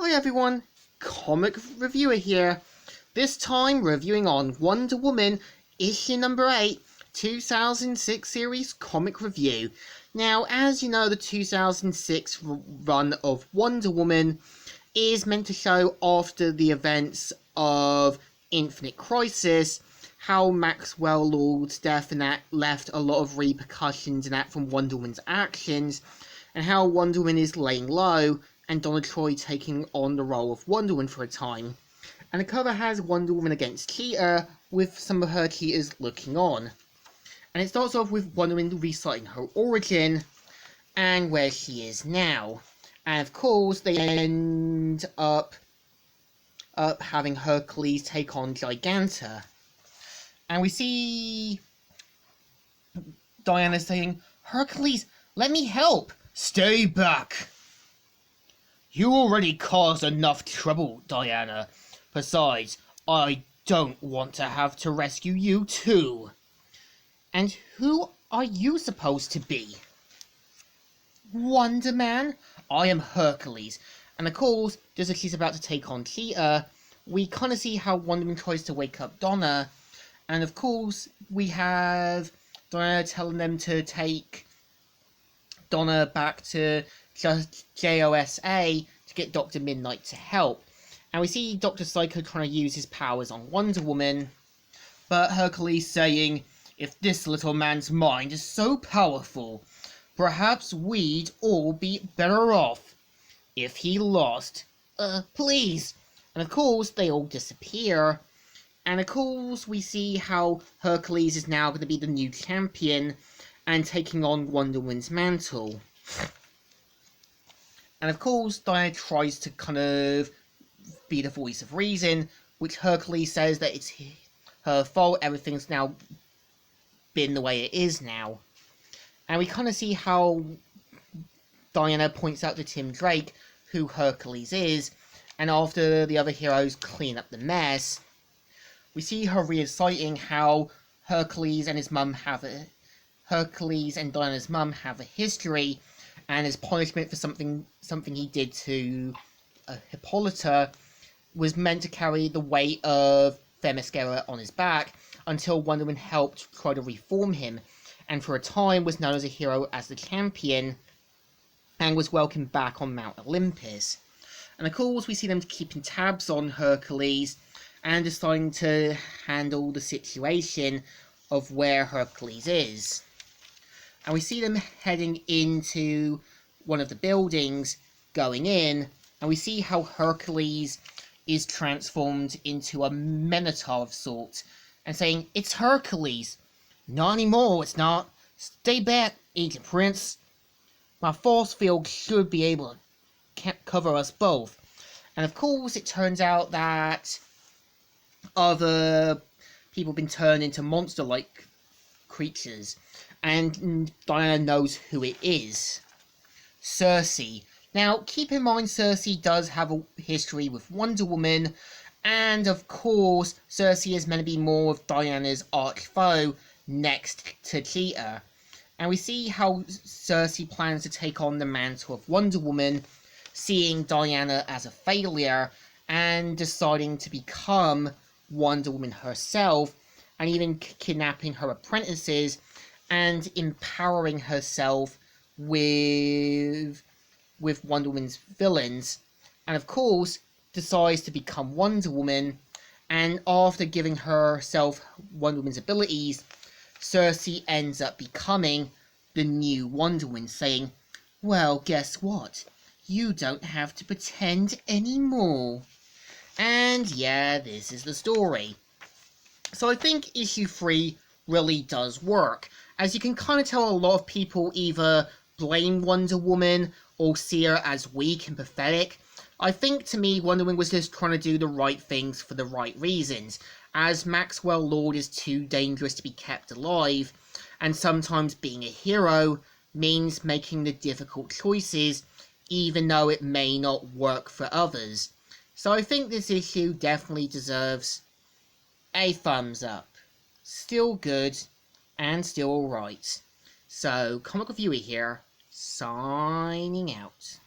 Hi everyone, Comic Reviewer here. This time reviewing on Wonder Woman issue number 8, 2006 series comic review. Now, as you know, the 2006 run of Wonder Woman is meant to show after the events of Infinite Crisis how Maxwell Lord's death and that left a lot of repercussions in that from Wonder Woman's actions, and how Wonder Woman is laying low and Donna Troy taking on the role of Wonder Woman for a time. And the cover has Wonder Woman against Cheetah, with some of her cheaters looking on. And it starts off with Wonder Woman reciting her origin and where she is now. And of course, they end up having Hercules take on Giganta. And we see Diana saying, "Hercules, let me help! Stay back! You already caused enough trouble, Diana. Besides, I don't want to have to rescue you too." "And who are you supposed to be?" "Wonder Man? I am Hercules." And of course, just as she's about to take on Cheetah, we kind of see how Wonder Woman tries to wake up Donna. And of course, we have Diana telling them to take Donna back to JOSA to get Dr. Midnight to help. And we see Dr. Psycho trying to use his powers on Wonder Woman, but Hercules saying, "If this little man's mind is so powerful, perhaps we'd all be better off if he lost. Please." And of course, they all disappear. And of course, we see how Hercules is now going to be the new champion and taking on Wonder Woman's mantle. And of course, Diana tries to kind of be the voice of reason, which Hercules says that it's her fault, everything's now been the way it is now. And we kind of see how Diana points out to Tim Drake who Hercules is, and after the other heroes clean up the mess, we see her reciting how Hercules and Diana's mum have a history, and as punishment for something he did to Hippolyta, was meant to carry the weight of Themyscira on his back until Wonder Woman helped try to reform him, and for a time was known as a hero as the champion, and was welcomed back on Mount Olympus. And of course, we see them keeping tabs on Hercules and deciding to handle the situation of where Hercules is. And we see them heading into one of the buildings, going in, and we see how Hercules is transformed into a minotaur of sorts, and saying, "It's Hercules." "Not anymore, it's not. Stay back, Agent Prince. My force field should be able to cover us both." And of course, it turns out that other people have been turned into monster-like creatures, and Diana knows who it is. Circe. Now, keep in mind, Circe does have a history with Wonder Woman, and of course, Circe is meant to be more of Diana's arch foe next to Cheetah. And we see how Circe plans to take on the mantle of Wonder Woman, seeing Diana as a failure, and deciding to become Wonder Woman herself, and even kidnapping her apprentices and empowering herself with Wonder Woman's villains, and of course decides to become Wonder Woman. And after giving herself Wonder Woman's abilities, Circe ends up becoming the new Wonder Woman, saying, "Well, guess what? You don't have to pretend anymore." And yeah, this is the story. So I think issue 3 really does work, as you can kind of tell a lot of people either blame Wonder Woman or see her as weak and pathetic. I think, to me, Wonder Woman was just trying to do the right things for the right reasons, as Maxwell Lord is too dangerous to be kept alive, and sometimes being a hero means making the difficult choices, even though it may not work for others. So I think this issue definitely deserves a thumbs up. Still good, and still alright. So, Comic Reviewer here, signing out.